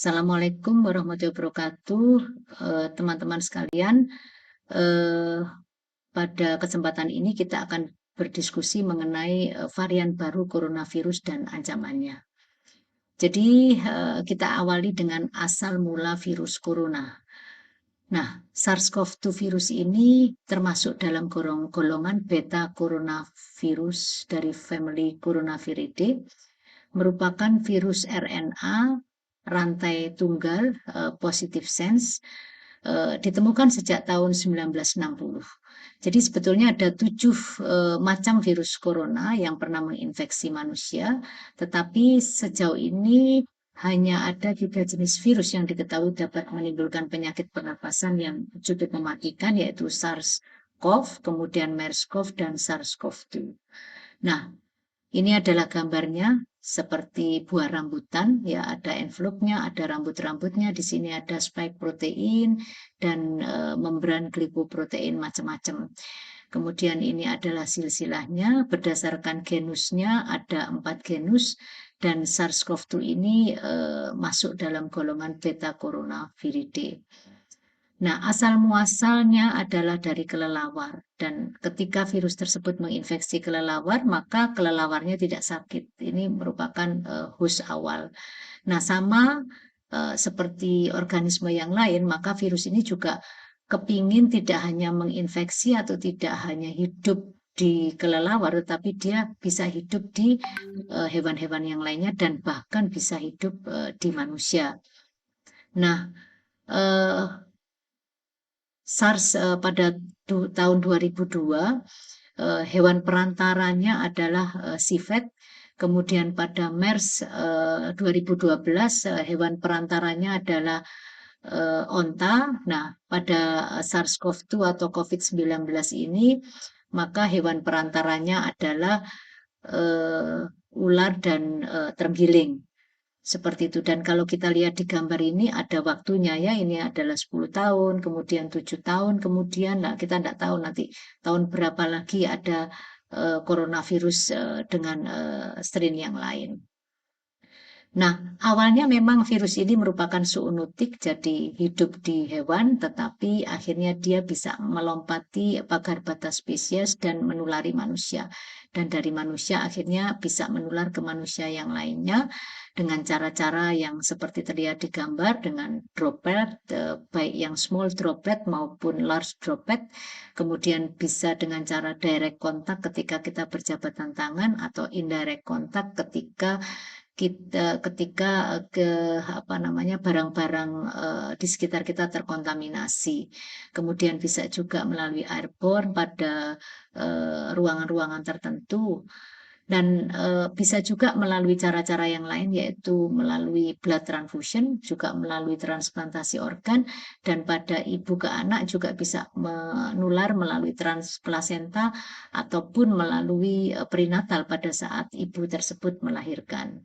Assalamualaikum warahmatullahi wabarakatuh, teman-teman sekalian. Eh, Pada kesempatan ini kita akan berdiskusi mengenai varian baru coronavirus dan ancamannya. Jadi kita awali dengan asal mula virus corona. Nah, SARS-CoV-2 virus ini termasuk dalam golongan beta coronavirus dari family Coronaviridae, merupakan virus RNA rantai tunggal positive sense, ditemukan sejak tahun 1960. Jadi sebetulnya ada 7 macam virus corona yang pernah menginfeksi manusia, tetapi sejauh ini hanya ada 3 jenis virus yang diketahui dapat menimbulkan penyakit pernapasan yang cukup mematikan, yaitu SARS-CoV, kemudian MERS-CoV, dan SARS-CoV-2. Nah, ini adalah gambarnya seperti buah rambutan, ya ada envelopnya, ada rambut-rambutnya, di sini ada spike protein dan membran glicoprotein macam-macam. Kemudian ini adalah silsilahnya, berdasarkan genusnya ada 4 genus, dan SARS-CoV-2 ini masuk dalam golongan beta coronaviridae. Nah, asal muasalnya adalah dari kelelawar, dan ketika virus tersebut menginfeksi kelelawar, maka kelelawarnya tidak sakit. Ini merupakan host awal. Nah, sama seperti organisme yang lain, maka virus ini juga kepingin tidak hanya menginfeksi atau tidak hanya hidup di kelelawar, tetapi dia bisa hidup di hewan-hewan yang lainnya dan bahkan bisa hidup di manusia. Nah, SARS pada tahun 2002, hewan perantaranya adalah civet. Kemudian pada MERS 2012, hewan perantaranya adalah onta. Nah, pada SARS-CoV-2 atau COVID-19 ini, maka hewan perantaranya adalah ular dan terenggiling. Seperti itu. Dan kalau kita lihat di gambar ini ada waktunya, ya, ini adalah 10 tahun, kemudian 7 tahun, kemudian nah, kita tidak tahu nanti tahun berapa lagi ada coronavirus dengan strain yang lain. Nah, awalnya memang virus ini merupakan zoonotik, jadi hidup di hewan, tetapi akhirnya dia bisa melompati pagar batas spesies dan menulari manusia. Dan dari manusia akhirnya bisa menular ke manusia yang lainnya dengan cara-cara yang seperti terlihat di gambar, dengan droplet, baik yang small droplet maupun large droplet. Kemudian bisa dengan cara direct contact ketika kita berjabatan tangan, atau indirect contact ketika barang-barang di sekitar kita terkontaminasi. Kemudian bisa juga melalui airborne pada ruangan-ruangan tertentu, dan bisa juga melalui cara-cara yang lain, yaitu melalui blood transfusion, juga melalui transplantasi organ, dan pada ibu ke anak juga bisa menular melalui transplasenta ataupun melalui perinatal pada saat ibu tersebut melahirkan.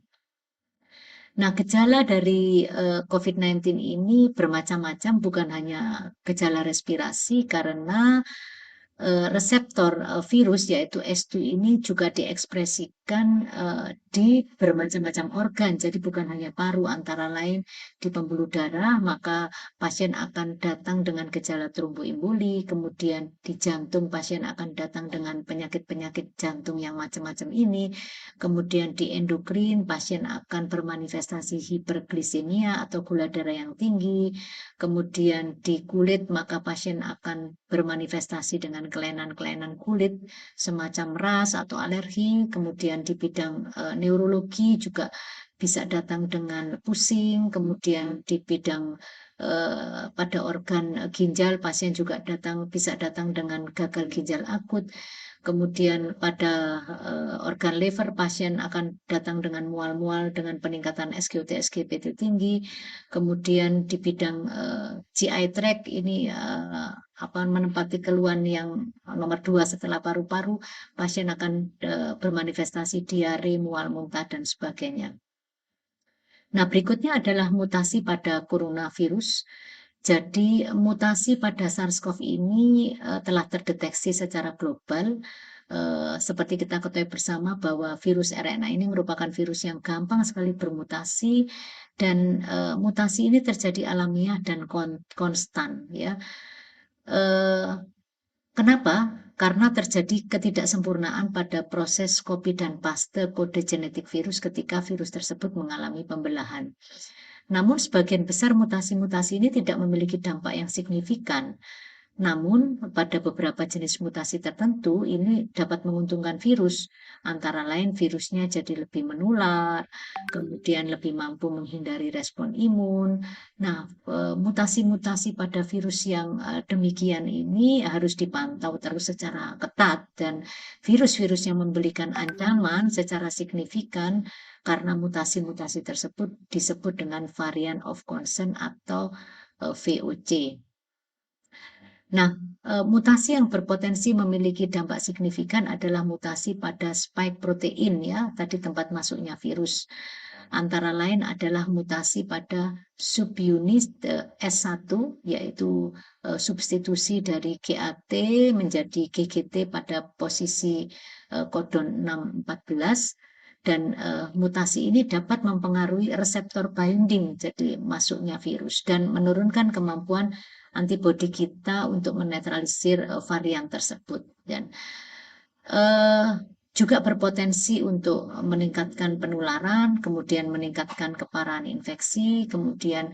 Nah, gejala dari COVID-19 ini bermacam-macam, bukan hanya gejala respirasi, karena reseptor virus yaitu S2 ini juga diekspresikan di bermacam-macam organ. Jadi bukan hanya paru, antara lain di pembuluh darah, maka pasien akan datang dengan gejala tromboemboli, kemudian di jantung pasien akan datang dengan penyakit-penyakit jantung yang macam-macam ini, kemudian di endokrin pasien akan bermanifestasi hiperglisemia atau gula darah yang tinggi, kemudian di kulit maka pasien akan bermanifestasi dengan kelainan-kelainan kulit semacam ras atau alergi. Kemudian di bidang neurologi juga bisa datang dengan pusing. Kemudian di bidang pada organ ginjal pasien juga bisa datang dengan gagal ginjal akut. Kemudian pada organ liver pasien akan datang dengan mual-mual dengan peningkatan SGOT SGPT tinggi. Kemudian di bidang GI tract ini menempati keluhan yang nomor 2 setelah paru-paru, pasien akan bermanifestasi diare, mual, muntah, dan sebagainya. Nah, berikutnya adalah mutasi pada coronavirus. Jadi mutasi pada SARS-CoV ini telah terdeteksi secara global seperti kita ketahui bersama bahwa virus RNA ini merupakan virus yang gampang sekali bermutasi dan mutasi ini terjadi alamiah dan konstan ya. Kenapa? Karena terjadi ketidaksempurnaan pada proses copy dan paste kode genetik virus ketika virus tersebut mengalami pembelahan. Namun sebagian besar mutasi-mutasi ini tidak memiliki dampak yang signifikan. Namun pada beberapa jenis mutasi tertentu ini dapat menguntungkan virus, antara lain virusnya jadi lebih menular, kemudian lebih mampu menghindari respon imun. Nah, mutasi-mutasi pada virus yang demikian ini harus dipantau terus secara ketat dan virus-virus yang memberikan ancaman secara signifikan karena mutasi-mutasi tersebut disebut dengan variant of concern atau VOC. Nah, mutasi yang berpotensi memiliki dampak signifikan adalah mutasi pada spike protein ya, tadi tempat masuknya virus. Antara lain adalah mutasi pada subunit S1 yaitu substitusi dari GAT menjadi GGT pada posisi kodon 614 dan mutasi ini dapat mempengaruhi reseptor binding jadi masuknya virus dan menurunkan kemampuan antibodi kita untuk menetralisir varian tersebut dan juga berpotensi untuk meningkatkan penularan, kemudian meningkatkan keparahan infeksi, kemudian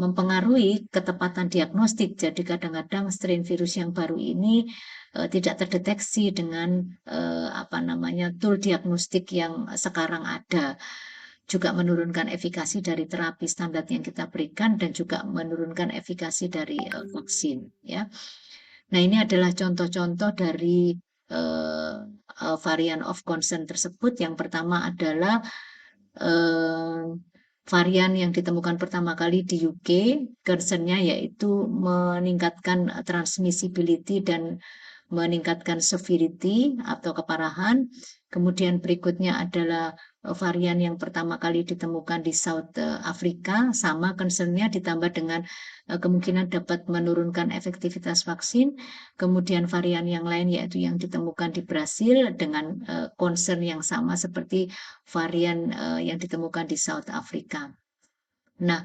mempengaruhi ketepatan diagnostik. Jadi kadang-kadang strain virus yang baru ini tidak terdeteksi dengan tool diagnostik yang sekarang ada. Juga menurunkan efikasi dari terapi standar yang kita berikan dan juga menurunkan efikasi dari vaksin ya. Nah, ini adalah contoh-contoh dari varian of concern tersebut. Yang pertama adalah varian yang ditemukan pertama kali di UK, concernnya yaitu meningkatkan transmissibility dan meningkatkan severity atau keparahan. Kemudian berikutnya adalah varian yang pertama kali ditemukan di South Africa, sama concernnya ditambah dengan kemungkinan dapat menurunkan efektivitas vaksin. Kemudian varian yang lain yaitu yang ditemukan di Brasil dengan concern yang sama seperti varian yang ditemukan di South Africa. Nah,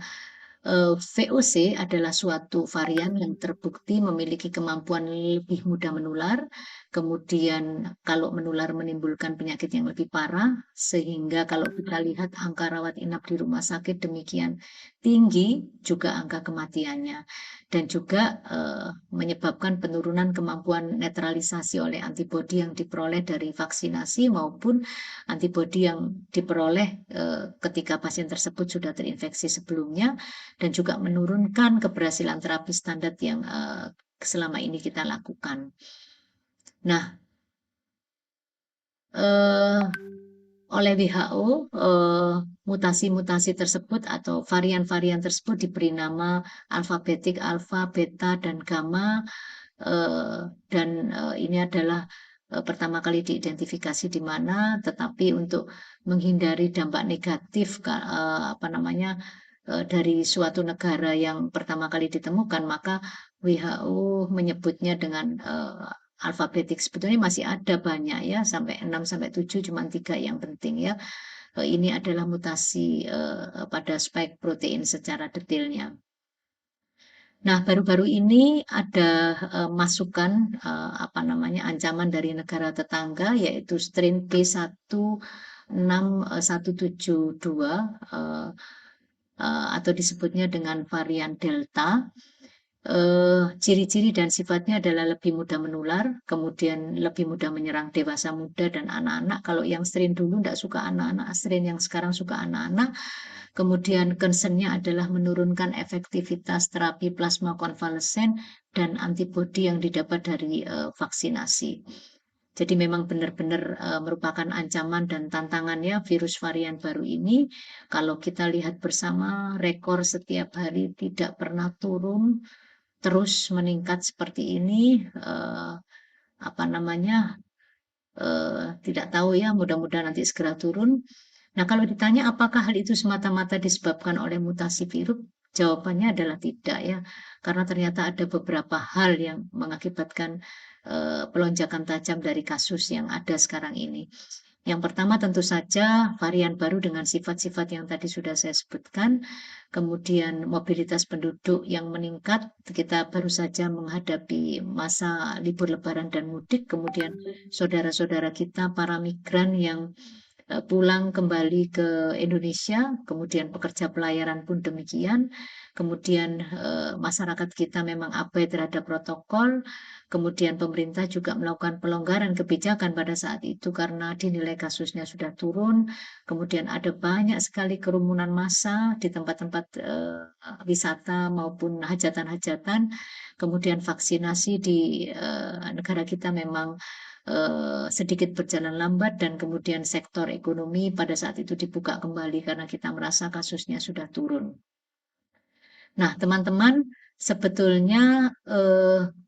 VOC adalah suatu varian yang terbukti memiliki kemampuan lebih mudah menular, kemudian kalau menular menimbulkan penyakit yang lebih parah, sehingga kalau kita lihat angka rawat inap di rumah sakit demikian tinggi, juga angka kematiannya. Dan juga menyebabkan penurunan kemampuan netralisasi oleh antibodi yang diperoleh dari vaksinasi maupun antibodi yang diperoleh ketika pasien tersebut sudah terinfeksi sebelumnya, dan juga menurunkan keberhasilan terapi standar yang selama ini kita lakukan. Nah, oleh WHO, mutasi-mutasi tersebut atau varian-varian tersebut diberi nama alfabetik alfa, beta, dan gamma, dan ini adalah pertama kali diidentifikasi di mana, tetapi untuk menghindari dampak negatif dari suatu negara yang pertama kali ditemukan, maka WHO menyebutnya dengan alfabetik. Sebetulnya masih ada banyak ya, sampai 6 sampai 7, cuma 3 yang penting ya. Ini adalah mutasi pada spike protein secara detailnya. Nah, baru-baru ini ada masukan ancaman dari negara tetangga yaitu strain B16172 atau disebutnya dengan varian Delta. Ciri-ciri dan sifatnya adalah lebih mudah menular, kemudian lebih mudah menyerang dewasa muda dan anak-anak. Kalau yang strain dulu tidak suka anak-anak, strain yang sekarang suka anak-anak. Kemudian concernnya adalah menurunkan efektivitas terapi plasma konvalesen dan antibodi yang didapat dari vaksinasi. Jadi memang benar-benar merupakan ancaman dan tantangan ya virus varian baru ini. Kalau kita lihat bersama, rekor setiap hari tidak pernah turun, terus meningkat seperti ini. Tidak tahu ya, mudah-mudahan nanti segera turun. Nah, kalau ditanya apakah hal itu semata-mata disebabkan oleh mutasi virus, jawabannya adalah tidak ya, karena ternyata ada beberapa hal yang mengakibatkan pelonjakan tajam dari kasus yang ada sekarang ini. Yang pertama tentu saja varian baru dengan sifat-sifat yang tadi sudah saya sebutkan, kemudian mobilitas penduduk yang meningkat, kita baru saja menghadapi masa libur lebaran dan mudik, kemudian saudara-saudara kita para migran yang pulang kembali ke Indonesia, kemudian pekerja pelayaran pun demikian, kemudian masyarakat kita memang abai terhadap protokol, kemudian pemerintah juga melakukan pelonggaran kebijakan pada saat itu karena dinilai kasusnya sudah turun, kemudian ada banyak sekali kerumunan massa di tempat-tempat wisata maupun hajatan-hajatan, kemudian vaksinasi di negara kita memang sedikit berjalan lambat dan kemudian sektor ekonomi pada saat itu dibuka kembali karena kita merasa kasusnya sudah turun. Nah, teman-teman, sebetulnya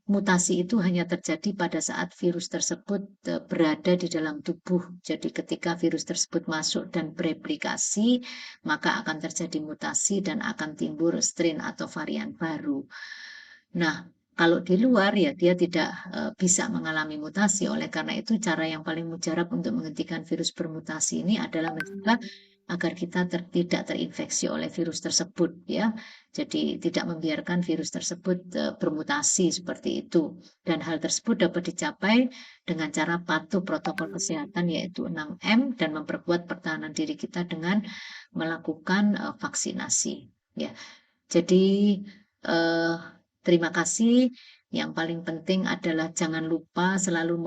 mutasi itu hanya terjadi pada saat virus tersebut berada di dalam tubuh. Jadi ketika virus tersebut masuk dan bereplikasi, maka akan terjadi mutasi dan akan timbul strain atau varian baru. Nah, kalau di luar ya dia tidak bisa mengalami mutasi. Oleh karena itu cara yang paling mujarab untuk menghentikan virus bermutasi ini adalah mencegah agar kita tidak terinfeksi oleh virus tersebut ya. Jadi tidak membiarkan virus tersebut bermutasi seperti itu. Dan hal tersebut dapat dicapai dengan cara patuh protokol kesehatan yaitu 6M dan memperkuat pertahanan diri kita dengan melakukan vaksinasi ya. Jadi terima kasih. Yang paling penting adalah jangan lupa selalu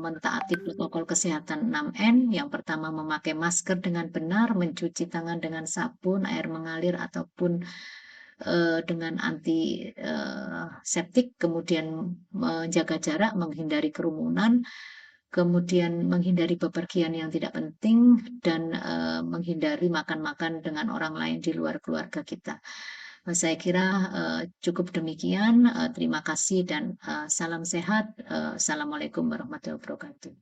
mentaati protokol kesehatan 6M. Yang pertama memakai masker dengan benar, mencuci tangan dengan sabun, air mengalir ataupun dengan antiseptik, kemudian menjaga jarak, menghindari kerumunan, kemudian menghindari bepergian yang tidak penting, dan menghindari makan-makan dengan orang lain di luar keluarga kita. Saya kira cukup demikian. Terima kasih dan salam sehat. Assalamualaikum warahmatullahi wabarakatuh.